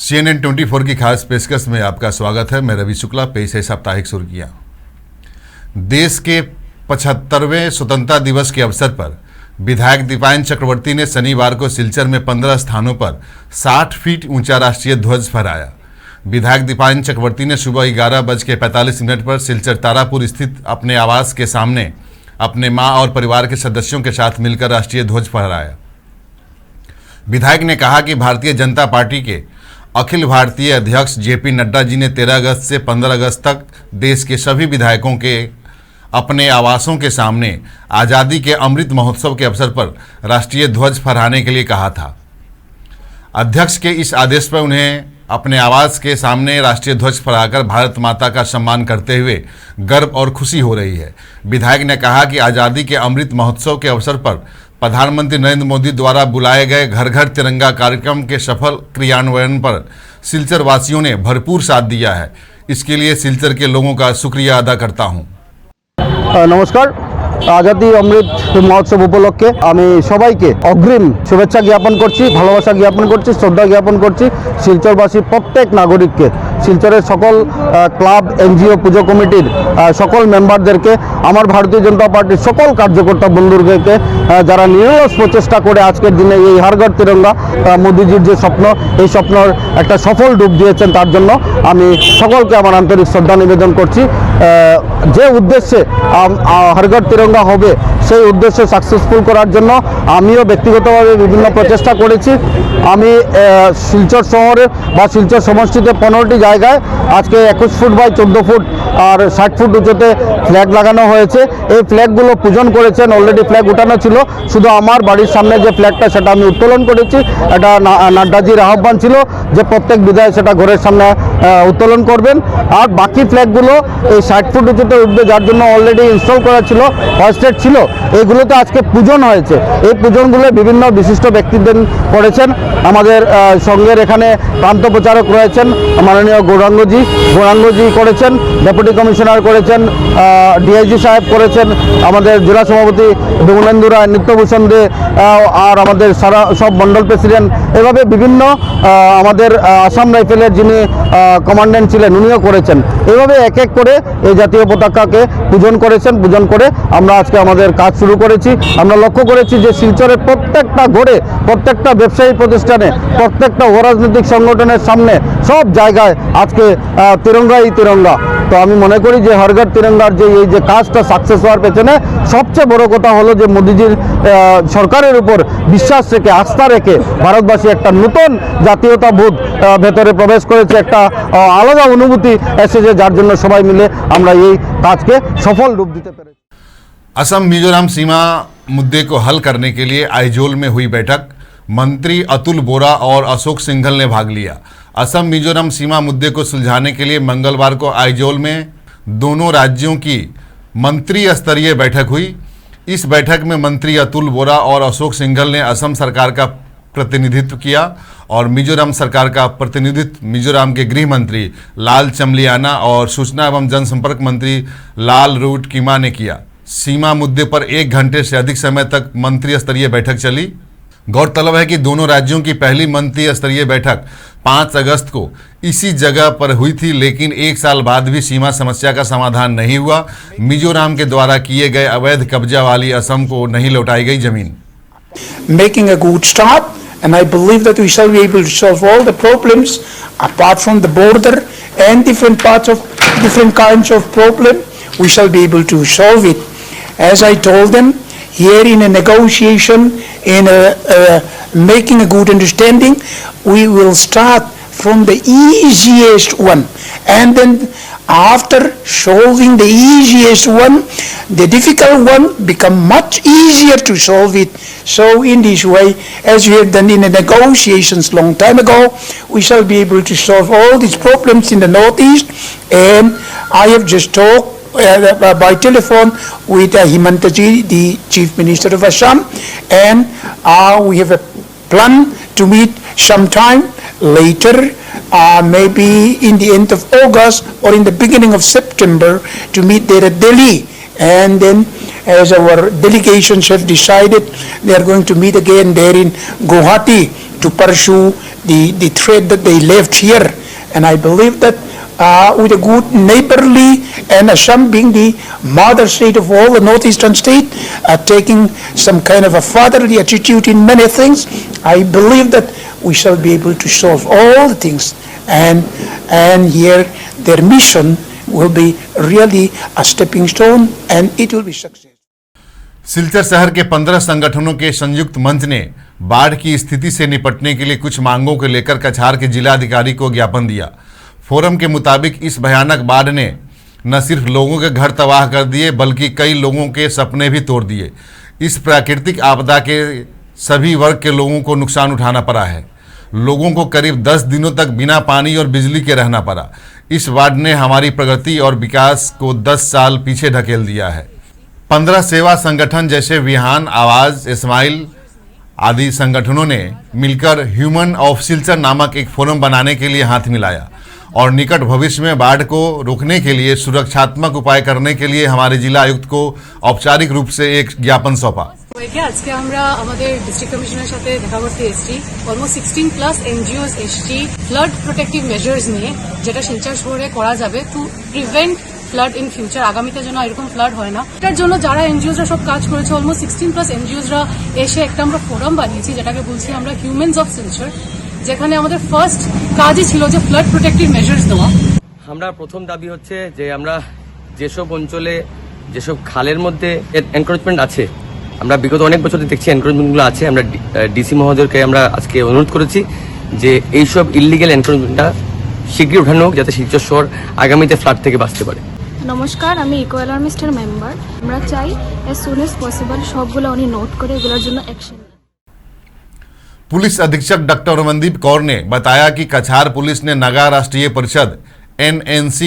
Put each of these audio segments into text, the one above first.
CNN 24 की खास पेशकश में आपका स्वागत है। मैं रवि शुक्ला। पेश है साप्ताहिक सुर्खियां। देश के 75वें स्वतंत्रता दिवस के अवसर पर विधायक दीपायन चक्रवर्ती ने शनिवार को सिलचर में 15 स्थानों पर 60 फीट ऊंचा राष्ट्रीय ध्वज फहराया। विधायक दीपायन चक्रवर्ती ने सुबह 11:45 पर सिलचर तारापुर स्थित अपने आवास के सामने अपने मां और परिवार के सदस्यों के साथ मिलकर राष्ट्रीय ध्वज फहराया। विधायक ने कहा कि भारतीय जनता पार्टी के अखिल भारतीय अध्यक्ष जेपी नड्डा जी ने 13 अगस्त से 15 अगस्त तक देश के सभी विधायकों के अपने आवासों के सामने आज़ादी के अमृत महोत्सव के अवसर पर राष्ट्रीय ध्वज फहराने के लिए कहा था। अध्यक्ष के इस आदेश पर उन्हें अपने आवास के सामने राष्ट्रीय ध्वज फहराकर भारत माता का सम्मान करते हुए गर्व और खुशी हो रही है। विधायक ने कहा कि आज़ादी के अमृत महोत्सव के अवसर पर प्रधानमंत्री नरेंद्र मोदी द्वारा बुलाए गए घर घर तिरंगा कार्यक्रम के सफल क्रियान्वयन पर सिलचर वासियों ने भरपूर साथ दिया है। इसके लिए सिलचर के लोगों का शुक्रिया अदा करता हूं। नमस्कार। आजादी अमृत महोत्सव उपलक्षे आमी सबाइके अग्रिम शुभेच्छा ज्ञापन करछि, भालोबासा ज्ञापन करछि, श्रद्धा ज्ञापन करछि शिलचरबासी प्रत्येक नागरिकके, शिलचरेर सकल क्लाब एनजिओ पुजो कमिटिर सकल मेम्बारदेरके, आमार भारतीय जनता पार्टिर सकल कार्यकर्ता बंधुदेरके যারা নিরলস প্রচেষ্টা করে আজকের দিনে এই হর ঘর তিরঙ্গা মোদিজির যে স্বপ্ন, এই স্বপ্নের একটা সফল রূপ দিয়েছেন, তার জন্য আমি সকলকে আমার আন্তরিক শ্রদ্ধা নিবেদন করছি। যে উদ্দেশ্যে হর ঘর তিরঙ্গা হবে সেই উদ্দেশ্য সাকসেসফুল করার জন্য আমিও ব্যক্তিগতভাবে বিভিন্ন প্রচেষ্টা করেছি। আমি শিলচর শহরে বা শিলচর সমষ্টিতে 15টি জায়গায় আজকে 21 ফুট বাই 14 ফুট আর 60 ফুট উঁচুতে ফ্ল্যাগ লাগানো হয়েছে। এই ফ্ল্যাগগুলো পূজন করেছেন, অলরেডি ফ্ল্যাগ উঠানো ছিল, শুধু আমার বাড়ির সামনে যে ফ্ল্যাগটা সেটা আমি উত্তোলন করেছি। এটা নাড্ডাজির আহ্বান ছিল যে প্রত্যেক বিধায়ক সেটা ঘরের সামনে উত্তোলন করবেন। আর বাকি ফ্ল্যাগগুলো এই 60 ফুট উঁচুতে উঠবে, যার জন্য অলরেডি ইনস্টল করা ছিল, হোয়েস্টেড ছিল, এইগুলোতে আজকে পূজন হয়েছে। এই পূজনগুলো বিভিন্ন বিশিষ্ট ব্যক্তিদের করেছেন। আমাদের সঙ্গের এখানে প্রান্ত প্রচারক রয়েছেন মাননীয় গৌরাঙ্গজি করেছেন, ডেপুটি কমিশনার করেছেন, ডিআইজি সাহেব করেছেন, আমাদের জেলা সভাপতি বিমলেন্দু রায়, নিত্যভূষণ দে, আর আমাদের সারা সব মন্ডল প্রেসিডেন্ট, এভাবে বিভিন্ন আমাদের আসাম রাইফেলের যিনি কমান্ড্যান্ট ছিলেন উনিও করেছেন। এইভাবে এক এক করে এই জাতীয় পতাকাকে পূজন করেছেন। পূজন করে আমরা আজকে আমাদের কাজ শুরু করেছি। আমরা লক্ষ্য করেছি যে শিলচরের প্রত্যেকটা ঘরে, প্রত্যেকটা ব্যবসায়ী প্রতিষ্ঠানে, প্রত্যেকটা অরাজনৈতিক সংগঠনের সামনে, সব জায়গায় আজকে তিরঙ্গাই তিরঙ্গা। তো আমি মনে করি যে হর ঘর তিরঙ্গার যে এই যে কাজটা সাকসেস হওয়ার পেছনে সবচেয়ে বড় কথা হলো যে মোদিজির সরকারের উপর বিশ্বাস রেখে, আস্থা রেখে ভারতবাসী একটা নতুন জাতীয়তাবোধ ভেতরে প্রবেশ করেছে, একটা আলাদা অনুভূতি এসেছে, যার জন্য সবাই মিলে আমরা এই কাজকে সফল রূপ দিতে পেরেছি। असम मिजोरम सीमा मुद्दे को हल करने के लिए आइजोल में हुई बैठक। मंत्री अतुल बोरा और अशोक सिंघल ने भाग लिया। असम मिजोरम सीमा मुद्दे को सुलझाने के लिए मंगलवार को आइजोल में दोनों राज्यों की मंत्री स्तरीय बैठक हुई। इस बैठक में मंत्री अतुल बोरा और अशोक सिंघल ने असम सरकार का प्रतिनिधित्व किया और मिजोरम सरकार का प्रतिनिधित्व मिजोरम के गृह मंत्री लाल चमलियाना और सूचना एवं जनसंपर्क मंत्री लाल रूट कीमा ने किया। सीमा मुद्दे पर 1 घंटे से अधिक समय तक मंत्री स्तरीय बैठक चली। गौरतलब है कि दोनों राज्यों की पहली मंत्री स्तरीय बैठक 5 अगस्त को इसी जगह पर हुई थी, लेकिन 1 साल बाद भी सीमा समस्या का समाधान नहीं हुआ। मिजोरम के द्वारा किए गए अवैध कब्जा वाली असम को नहीं लौटाई गई जमीन। Making a good start, and I believe that we shall be able to solve all the problems apart from the border and different parts of different kinds of problem. We shall be able to solve it. As I told them, here in a negotiation, in making a good understanding, we will start from the easiest one, and then after solving the easiest one, the difficult one become much easier to solve it. So in this way, as we have done in the negotiations long time ago, we shall be able to solve all these problems in the Northeast. And I have just talked by telephone with Himanta Ji, the Chief Minister of Assam, and we have a plan to meet sometime later, maybe in the end of August or in the beginning of September, to meet there at Delhi And then, as our delegations have decided, they are going to meet again there in Guwahati to pursue the thread that they left here. And I believe that with a good neighborly, and Assam being the mother state of all the northeastern state, taking some kind of a fatherly attitude in many things, I believe that we shall be able to solve all the things. And here their mission will be really a stepping stone, and it will be success. Silchar शहर के 15 संगठनों के संयुक्त मंच ने बाढ़ की स्थिति से निपटने के लिए कुछ मांगों को लेकर कछार के जिलाधिकारी को ज्ञापन दिया। फोरम के मुताबिक इस भयानक बाढ़ ने न सिर्फ लोगों के घर तबाह कर दिए बल्कि कई लोगों के सपने भी तोड़ दिए। इस प्राकृतिक आपदा के सभी वर्ग के लोगों को नुकसान उठाना पड़ा है। लोगों को करीब 10 दिनों तक बिना पानी और बिजली के रहना पड़ा। इस बाढ़ ने हमारी प्रगति और विकास को 10 साल पीछे ढकेल दिया है। 15 सेवा संगठन जैसे विहान, आवाज, इस्माइल आदि संगठनों ने मिलकर ह्यूमन ऑफ सिलचर नामक एक फोरम बनाने के लिए हाथ मिलाया और निकट भविष्य में बाढ़ को रोकने के लिए सुरक्षात्मक उपाय करने के लिए हमारे जिला आयुक्त को औपचारिक रूप से एक ज्ञापन सौंपा। আজকে আমরা আমাদের ডিস্ট্রিক্ট কমিশনারের সাথে দেখা করতে এসেছি। অলমোস্ট 16+ এনজিওস এসেছি ফ্লাড প্রোটেক্টিভ মেজার্স নিয়ে, যেটা শিলচর শহরে করা যাবে to prevent flood in future, আগামীতে যেন এরকম ফ্লাড হয় না। এটার জন্য যারা এনজিওসরা সব কাজ করেছে, অলমোস্ট 16+ এনজিওসরা এসে একটা আমরা ফোরাম বানিয়েছি যেটাকে বলছি আমরা হিউম্যানস অফ শিলচর, যেখানে আমাদের ফার্স্ট কাজই ছিল যে ফ্লাড প্রোটেক্টিভ মেজার্স দেওয়া। আমরা প্রথম দাবি হচ্ছে যে আমরা যেসব অঞ্চলে যেসব খালের মধ্যে এনক্রোচমেন্ট আছে, আমরা বিগত অনেক বছর দেখছি এনক্রোচমেন্টগুলো আছে, আমরা ডিসি মহোদয়কে আমরা আজকে অনুরোধ করেছি যে এইসব ইললিগ্যাল এনক্রোচমেন্টটা শীঘ্রই উঠানো হোক যাতে শিলচর শহর আগামীতে ফ্লাড থেকে বাঁচতে পারে। নমস্কার, আমি ইকো অ্যালার্মিস্টের মেম্বার। আমরা চাই এজ সুন এজ পসিবল সবগুলো উনি নোট করে এগুলোর জন্য অ্যাকশন। पुलिस अधीक्षक डॉक्टर रमनदीप कौर ने बताया कि कछार पुलिस ने नगा राष्ट्रीय परिषद NNC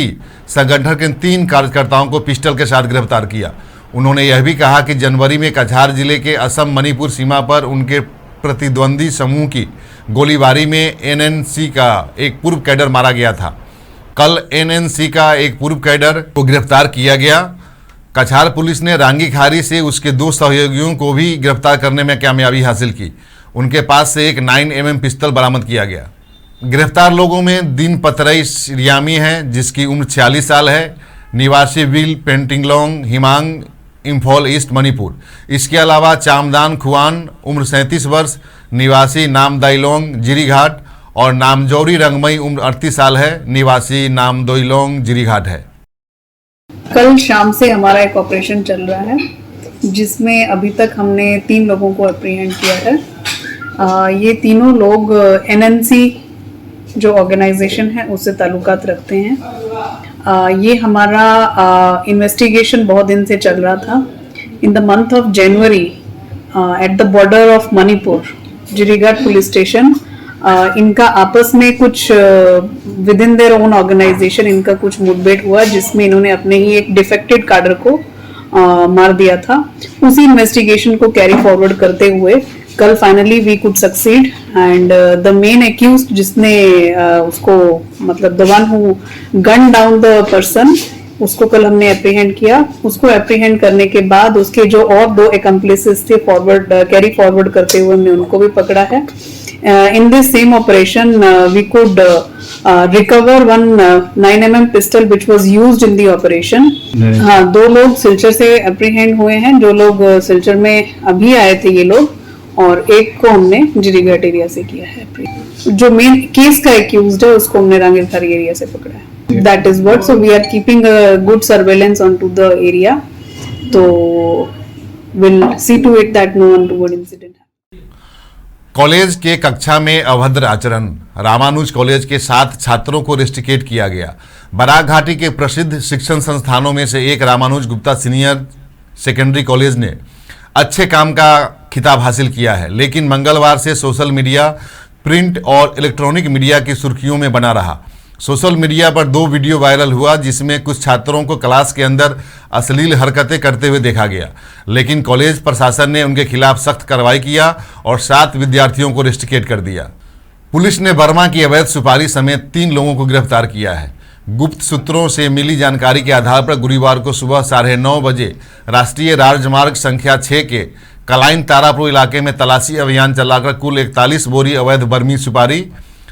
संगठन के 3 कार्यकर्ताओं को पिस्टल के साथ गिरफ्तार किया। उन्होंने यह भी कहा कि जनवरी में कछार जिले के असम मणिपुर सीमा पर उनके प्रतिद्वंदी समूह की गोलीबारी में NNC का एक पूर्व कैडर मारा गया था। कल NNC का एक पूर्व कैडर को गिरफ्तार किया गया। कछार पुलिस ने रांगी खारी से उसके 2 सहयोगियों को भी गिरफ्तार करने में कामयाबी हासिल की। उनके पास से एक 9mm पिस्तौल बरामद किया गया। गिरफ्तार लोगों में दिन पतरई रियामी है जिसकी उम्र 46 साल है, निवासी विल पेंटिंगलोंग हिमांग इम्फॉल ईस्ट मणिपुर। इसके अलावा चामदान खुआन उम्र 37 वर्ष, निवासी नामदाइलोंग जिरीघाट और नामजौरी रंगमई उम्र 38 साल है, निवासी नामदोइलोंग जिरीघाट है। कल शाम से हमारा एक ऑपरेशन चल रहा है जिसमें अभी तक हमने 3 लोगों को अप्रीहेंड किया है। ये तीनों लोग NNC जो ऑर्गेनाइजेशन है उससे ताल्लुकात रखते हैं। ये हमारा इन्वेस्टिगेशन बहुत दिन से चल रहा था। In the month of January at the border of Manipur Jirighat police station इनका आपस में कुछ within their own organization इनका कुछ मुठभेड़ हुआ जिसमें इन्होंने अपने ही एक डिफेक्टेड कैडर को मार दिया था। उसी इन्वेस्टिगेशन को कैरी फॉरवर्ड करते हुए कल finally we could succeed and the main accused जिसने उसको मतलब the one who gun down the person उसको कल हमने अप्रीहेंड किया। उसको अप्रीहेंड करने के बाद उसके जो और 2 एक्म्प्लिसेस थे कैरी फॉरवर्ड करते हुए हमने उनको भी पकड़ा है। In this same operation, we could recover one 9mm pistol which was used in the operation. हाँ, 2 लोग सिलचर से अप्रीहेंड हुए हैं, जो लोग सिलचर में अभी आए थे ये लोग, और एक को हमने जिरीघाट एरिया से किया है। जो मेन केस का एक्यूज्ड है उसको हमने रांगीखारी एरिया से पकड़ा है। That is what. So we are keeping a good surveillance onto the area. So we'll see to it that no untoward incident. College के कक्षा में अभद्र आचरण, रामानुज कॉलेज के 7 छात्रों को रेस्टिकेट किया गया। बराक घाटी के प्रसिद्ध शिक्षण संस्थानों में से एक Ramanuj Gupta senior secondary college ने अच्छे काम का खिताब हासिल किया है, लेकिन मंगलवार से सोशल मीडिया, प्रिंट और इलेक्ट्रॉनिक मीडिया की सुर्खियों में बना रहा। सोशल मीडिया पर 2 वीडियो वायरल हुआ जिसमें कुछ छात्रों को क्लास के अंदर अश्लील हरकतें करते हुए देखा गया, लेकिन कॉलेज प्रशासन ने उनके खिलाफ सख्त कार्रवाई किया और 7 विद्यार्थियों को रेस्टिकेट कर दिया। पुलिस ने बर्मा की अवैध सुपारी समेत 3 लोगों को गिरफ्तार किया है। गुप्त सूत्रों से मिली जानकारी के आधार पर गुरुवार को सुबह 9:30 बजे राष्ट्रीय राजमार्ग संख्या 6 के कलाइन तारापुर इलाके में तलाशी अभियान चलाकर कुल 41 बोरी अवैध बर्मी सुपारी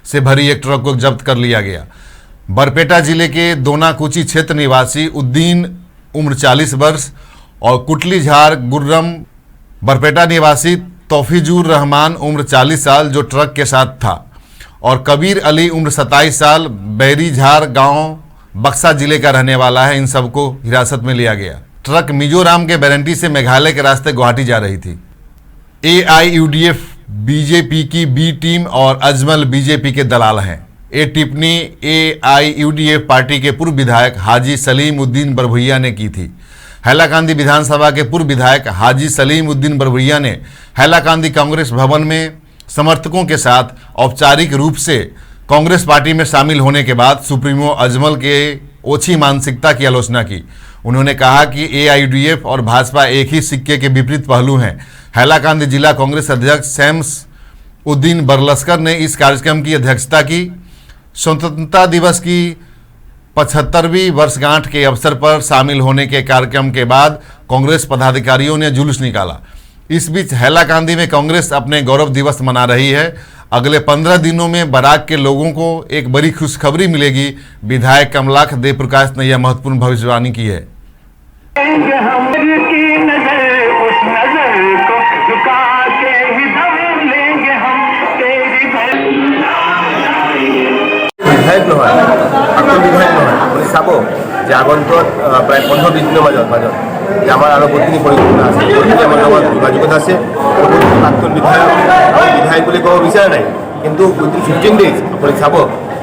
से भरी एक ट्रक को जब्त कर लिया गया। बरपेटा जिले के दोनाकुची क्षेत्र निवासी उद्दीन उम्र 40 वर्ष और कुटली झार गुर्रम बरपेटा निवासी तौफीजुर रहमान उम्र 40 साल जो ट्रक के साथ था और कबीर अली उम्र 27 साल बैरी झार गांव बक्सा जिले का रहने वाला है। इन सबको हिरासत में लिया गया। ट्रक मिजोरम के बेरंटी से मेघालय के रास्ते गुवाहाटी जा रही थी। AIUDF बीजेपी की बी टीम और अजमल बीजेपी के दलाल हैं। ये टिप्पणी AIUDF पार्टी के पूर्व विधायक हाजी सलीम उद्दीन बरभुइया ने की थी। हैलाकांदी विधानसभा के पूर्व विधायक हाजी सलीम उद्दीन बरभुइया ने हैलाकांदी कांग्रेस भवन में समर्थकों के साथ औपचारिक रूप से कांग्रेस पार्टी में शामिल होने के बाद सुप्रीमो अजमल के ओछी मानसिकता की आलोचना की। उन्होंने कहा कि AIUDF और भाजपा एक ही सिक्के के विपरीत पहलू हैं। हैलाकांदी जिला कांग्रेस अध्यक्ष शम्स उद्दीन बरलस्कर ने इस कार्यक्रम की अध्यक्षता की। स्वतंत्रता दिवस की 75वीं वर्षगांठ के अवसर पर शामिल होने के कार्यक्रम के बाद कांग्रेस पदाधिकारियों ने जुलूस निकाला। इस बीच हैलाकांदी में कांग्रेस अपने गौरव दिवस मना रही है। अगले 15 दिनों में बराक के लोगों को एक बड़ी खुशखबरी मिलेगी। विधायक कमलाख देव प्रकाश ने यह महत्वपूर्ण भविष्यवाणी की है। বিধায়ক নহয়, প্ৰাক্তন বিধায়ক নহয়। আপুনি চাব যে আগন্তুক প্ৰায় 15-20 দিনৰ মাজত যে আমাৰ আৰু বহুতখিনি পৰিকল্পনা আছে, বহুতখিনি আমাৰ লগত যোগাযোগত আছে। বহুতখিনি প্ৰাক্তন বিধায়ক বুলি ক'ব বিচৰা নাই, কিন্তু উইদিন 15 ডেজ আপুনি চাব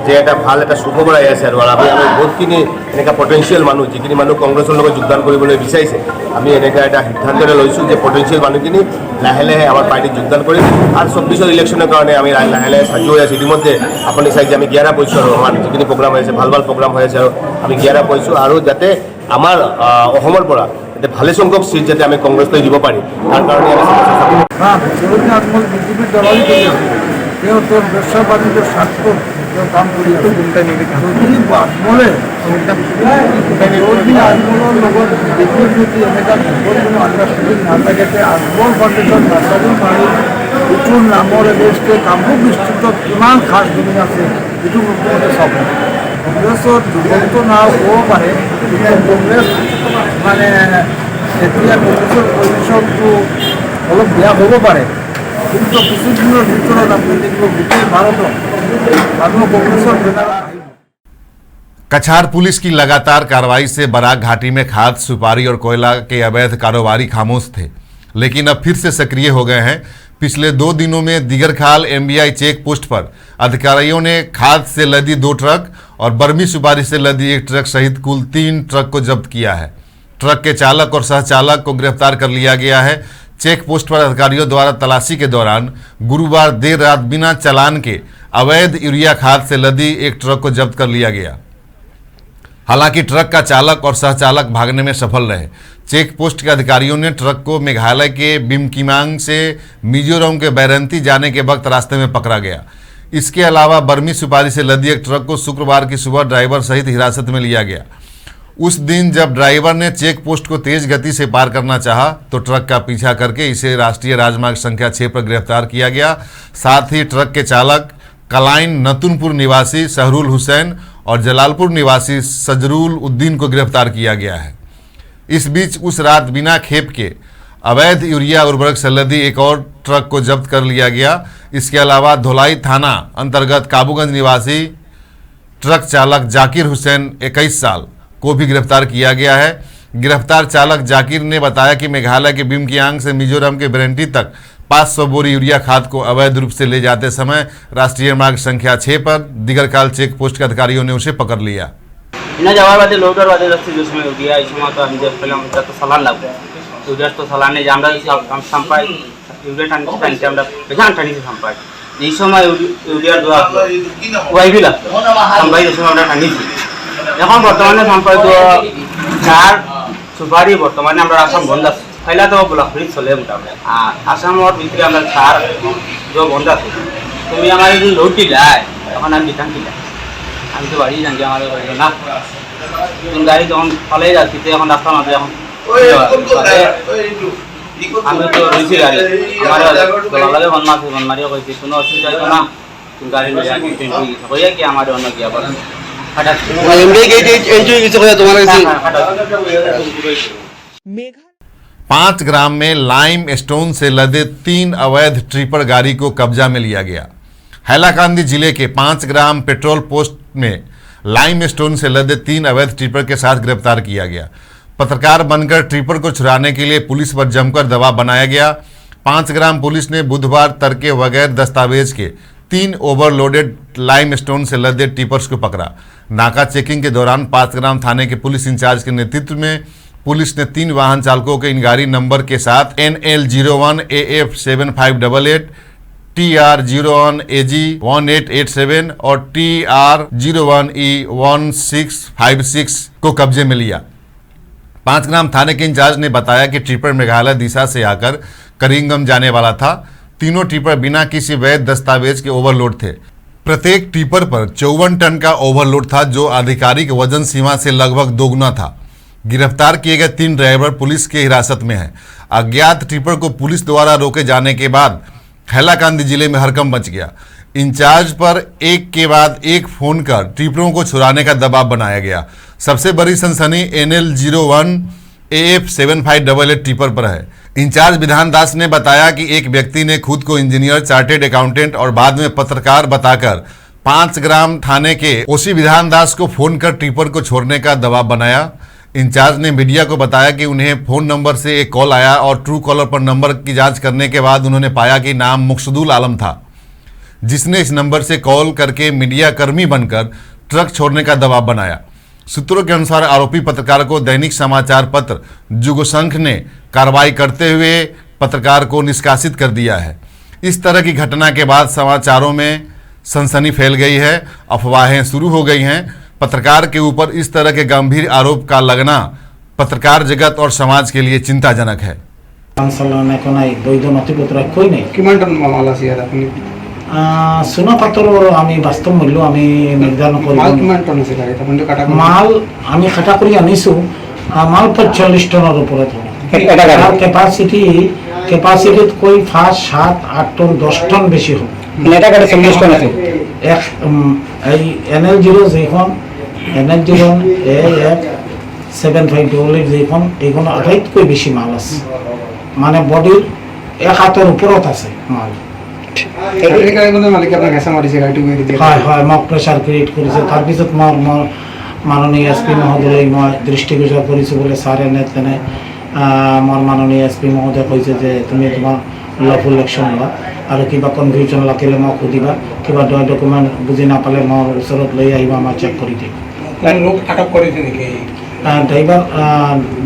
যে এটা ভাল এটা সুখবৰ আহি আছে। আৰু আমি বহুতখিনি এনেকুৱা পটেঞ্চিয়েল মানুহ, যিখিনি মানুহ কংগ্ৰেছৰ লগত যোগদান কৰিবলৈ বিচাৰিছে, আমি এনেকুৱা এটা সিদ্ধান্ত লৈছোঁ যে পটেঞ্চিয়েল মানুহখিনি লাহে লাহে আমাৰ পাৰ্টিত যোগদান কৰিম। আৰু 24 ইলেকশ্যনৰ কাৰণে আমি লাহে লাহে সাজু হৈ আছোঁ। ইতিমধ্যে আপুনি চাই যে আমি 11 কৈছোঁ আৰু আমাৰ যিখিনি প্ৰগ্ৰাম হৈ আছে, ভাল ভাল প্ৰগ্ৰাম হৈ আছে আৰু আমি 11 কৈছোঁ। আৰু যাতে আমাৰ অসমৰ পৰা যাতে ভালে সংখ্যক চিট যাতে আমি কংগ্ৰেছলৈ দিব পাৰি, তাৰ কাৰণে আমি কেউ তোর ব্যবসা বাণিজ্য স্বার্থ কেউ কাম করি যদি বলে আজমলের লগত দেখি যদি এনেকা কোনো আন্ডারস্ট্যান্ডিং না থাকে আজমল ফাউন্ডেশন নাচাৰি মাৰি ইটোৰ নামৰ এগেইনষ্টে কামৰূপ ডিষ্ট্ৰিক্টত কিমান খাস জমিন আছে এইটো মুখ্যমন্ত্ৰী চাব। কংগ্ৰেছৰ দুৰ্বলত না হ'ব পাৰে, কংগ্ৰেছ মানে এতিয়া কংগ্ৰেছৰ পজিশ্যনটো অলপ বেয়া হ'ব পাৰে, কিন্তু কিছুদিনৰ ভিতৰত আপুনি দেখিব গোটেই ভাৰতত মানুহ কংগ্ৰেছৰ বেনাৰ আহিব। कछार पुलिस की लगातार कार्रवाई से बराक घाटी में खाद, सुपारी और कोयला के अवैध कारोबारी खामोश थे, लेकिन अब फिर से सक्रिय हो गए हैं। पिछले 2 दिनों में दिगरखाल MBI चेक पोस्ट पर अधिकारियों ने खाद से लदी 2 ट्रक और बर्मी सुपारी से लदी 1 ट्रक सहित कुल 3 ट्रक को जब्त किया है। ट्रक के चालक और सहचालक को गिरफ्तार कर लिया गया है। चेक पोस्ट पर अधिकारियों द्वारा तलाशी के दौरान गुरुवार देर रात बिना चालान के अवैध यूरिया खाद से लदी 1 ट्रक को जब्त कर लिया गया। हालांकि ट्रक का चालक और सहचालक भागने में सफल रहे। चेक पोस्ट के अधिकारियों ने ट्रक को मेघालय के बिमकिमांग से मिजोरम के बैरंती जाने के वक्त रास्ते में पकड़ा गया। इसके अलावा बर्मी सुपारी से लदी 1 ट्रक को शुक्रवार की सुबह ड्राइवर सहित हिरासत में लिया गया। उस दिन जब ड्राइवर ने चेक पोस्ट को तेज गति से पार करना चाहा तो ट्रक का पीछा करके इसे राष्ट्रीय राजमार्ग संख्या 6 पर गिरफ्तार किया गया। साथ ही ट्रक के चालक कलाइन नतुनपुर निवासी सहरुल हुसैन और जलालपुर निवासी सजरुल उद्दीन को गिरफ्तार किया गया है। इस बीच उस रात बिना खेप के अवैध यूरिया उर्वरक से लदी 1 और ट्रक को जब्त कर लिया गया। इसके अलावा धोलाई थाना अंतर्गत काबूगंज निवासी ट्रक चालक जाकिर हुसैन 21 साल को भी गिरफ्तार किया गया है। गिरफ्तार चालक जाकिर ने बताया कि मेघालय के बिमकियांग से मिजोरम के बेरंटी तक 500 बोरी यूरिया खाद को अवैध रूप से ले जाते समय राष्ट्रीय मार्ग संख्या 6 पर दिगरकाल चेक पोस्ट के अधिकारियों ने उसे पकड़ लिया। না যাওয়ার বাদে লোডার বাদে যাচ্ছে যে সময় ইউরিয়া এই সময় তো আমি যে পেলাম যত সালান লাগবে ইউরিয়া তো সালানে যে আমরা সাম্পাই ইউরিয়া টানতে আমরা বেজান টানিতে সাম্পাই এই সময় ইউরিয়া দেওয়া ওয়াইবি লাগতো সাম্পাই এই সময় আমরা টানিছি। এখন বর্তমানে সাম্পাই দেওয়া চার সুপারি বর্তমানে আমরা আসাম বন্ধ আছে পহলা তো ব্লক ফ্রি চলে মোটামুটি আর আসামর ভিতরে আমরা চার যে বন্ধ আছে তুমি আমার যদি লোড দিলাই তখন আমি বিধান দিলাই আমি তো বাড়ি জানি আমাদের বললো না নতুন গাড়ি যখন ফলে যাচ্ছি তো এখন রাস্তার মাঝে এখন আমি তো রয়েছি গাড়ি আমার লাগে বনমারিও কইছি কোনো অসুবিধা হইতো না তুমি গাড়ি লইয়া হইয়া কি আমার অন্য কি আবার হঠাৎ 5 ग्राम में लाइम स्टोन से लदे 3 अवैध ट्रिपर गाड़ी को कब्जा में लिया गया। हैलाकांदी जिले के 5 ग्राम पेट्रोल पोस्ट में लाइम स्टोन से लदे 3 अवैध ट्रिपर के साथ गिरफ्तार किया गया। पत्रकार बनकर ट्रिपर को छुड़ाने के लिए पुलिस पर जमकर दबाव बनाया गया। 5 ग्राम पुलिस ने बुधवार तड़के बगैर दस्तावेज के 3 ओवरलोडेड लाइम स्टोन से लदे टिपर्स को पकड़ा। नाका चेकिंग के दौरान 5 ग्राम थाने के पुलिस इंचार्ज के नेतृत्व में पुलिस ने 3 वाहन चालकों के इन गाड़ी नंबर के साथ NL01 AF7588, TR01 AG 1887 और TR01 E1656 को कब्जे में लिया। 5 ग्राम थाने के इंचार्ज ने बताया कि ट्रिपर मेघालय दिशा से आकर करिंगम जाने वाला था। तीनों ट्रिपर बिना किसी वैध दस्तावेज के ओवरलोड थे। प्रत्येक ट्रिपर पर 54 टन का ओवरलोड था, जो आधिकारिक वजन सीमा से लगभग दोगुना था। गिरफ्तार किए गए 3 ड्राइवर पुलिस के हिरासत में हैं। अज्ञात ट्रिपर को पुलिस द्वारा रोके जाने के बाद हैलाकांदी जिले में हड़कंप मच गया। इंचार्ज पर एक के बाद एक फोन कर ट्रिपरों को छुड़ाने का दबाव बनाया गया। सबसे बड़ी सनसनी NL01 AF7588 ट्रिपर पर है। इंचार्ज विधान दास ने बताया कि एक व्यक्ति ने खुद को इंजीनियर, चार्टेड अकाउंटेंट और बाद में पत्रकार बताकर 5 ग्राम थाने के ओसी विधान दास को फोन कर ट्रिपर को छोड़ने का दबाव बनाया। इंचार्ज ने मीडिया को बताया कि उन्हें फोन नंबर से एक कॉल आया और ट्रू कॉलर पर नंबर की जांच करने के बाद उन्होंने पाया कि नाम मुक्सुदुल आलम था, जिसने इस नंबर से कॉल करके मीडिया कर्मी बनकर ट्रक छोड़ने का दबाव बनाया। सूत्रों के अनुसार आरोपी पत्रकार को दैनिक समाचार पत्र जुगशंख ने कार्रवाई करते हुए पत्रकार को निष्कासित कर दिया है। इस तरह की घटना के बाद समाचारों में सनसनी फैल गई है, अफवाहें शुरू हो गई हैं। पत्रकार के ऊपर इस तरह के गंभीर आरोप का लगना पत्रकार जगत और समाज के लिए चिंताजनक है। বাস্তৱ মূল্য আমি নিৰ্ধাৰণ কৰিব মাল আমি খাটা কৰি আনিছোঁ মাল 45 টনৰ ওপৰত কেপাচিটিতকৈ 5, 7, 8 টন 10 টন বেছি হ'ব। এটা গাড়ী 40 টন আছে। এই NL0 যেখন NL0 AF7588 যেখন এইখন আটাইতকৈ বেছি মাল আছে, মানে বডিৰ এক হাতৰ ওপৰত আছে মাল। হয় মোক প্ৰেছাৰ ক্ৰিয়েট কৰিছে। তাৰপিছত মই মাননীয় SP মহোদয় মই দৃষ্টিগোচৰ কৰিছোঁ বোলে ছাৰ এনে তেনে মোৰ মাননীয় SP মহোদয় কৈছে যে তুমি তোমাৰ লফুল একশ্যন লোৱা আৰু কিবা কনফিউজন লাগিলে মোক সুধিবা, কিবা ডকুমেণ্ট বুজি নাপালে মোৰ ওচৰত লৈ আহিবা, মই চেক কৰি দিম। আটক কৰিছে নেকি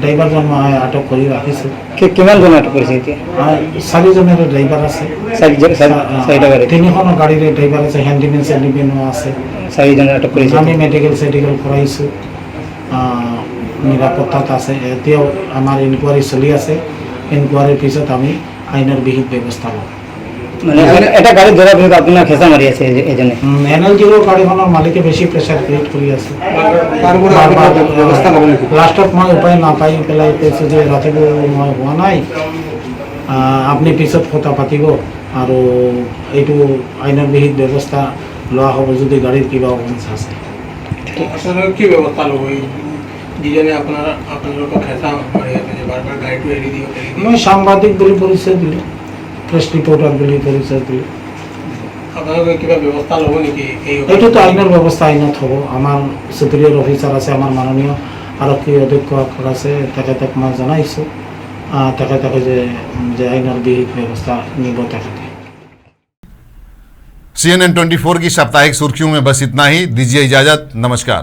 ড্ৰাইভাৰজন মই আটক কৰি ৰাখিছোঁ। কিমানজন আটক কৰিছে এতিয়া? 4জনের ড্রাইভার আছে, 3খনৰ গাড়ীৰে ড্ৰাইভাৰ আছে, হেণ্ডিমেনো আছে। 4জনের আটক কৰিছে। আমি মেডিকেল কৰাইছোঁ, নিৰাপত্তাত আছে। এতিয়াও আমাৰ ইনকুৱাৰী চলি আছে। ইনকুৱাৰীৰ পিছত আমি আইনৰ বিহিত ব্যৱস্থা ল'ম। এটা গাড়ী ধৰাৰ পিছত আপোনাৰ খেঁচা মাৰি আছে এজনে? NL0 গাড়ীখনৰ মালিকে বেছি প্ৰেছাৰ ক্ৰিয়েট কৰি আছে। লাষ্টত মই উপায় নাপাই পেলাই কৈছোঁ যে ৰাতিপুৱা মই হোৱা নাই, আপুনি পিছত কথা পাতিব আৰু এইটো আইনৰ বিহিত ব্যৱস্থা লোৱা হ'ব যদি গাড়ীৰ কিবা অৱস্থা আছে। কি ব্যৱস্থা ল'ব যিজনে আপোনালোকক খেঁচা মাৰি আছে যে বাৰ বাৰ গাড়ীটো এৰি দিয়ক? মই সাংবাদিক বুলি পৰিচয় দিলোঁ, প্ৰেছ ৰিপৰ্টাৰ বুলি পৰিচয় দিলোঁ। আপোনালোকে কিবা ব্যৱস্থা ল'ব নেকি? এইটোতো আইনৰ ব্যৱস্থা আইনত হ'ব। আমাৰ চুপিৰিয়ৰ অফিচাৰ আছে, আমাৰ মাননীয় আৰক্ষী অধীক্ষক আছে, তেখেতক মই জনাইছোঁ। তেখেতে যে আইনৰ বিহিত ব্যৱস্থা নিব তেখেতে। CNN 24 की साप्ताहिक सुर्खियों में बस इतना ही। दीजिए इजाजत। नमस्कार।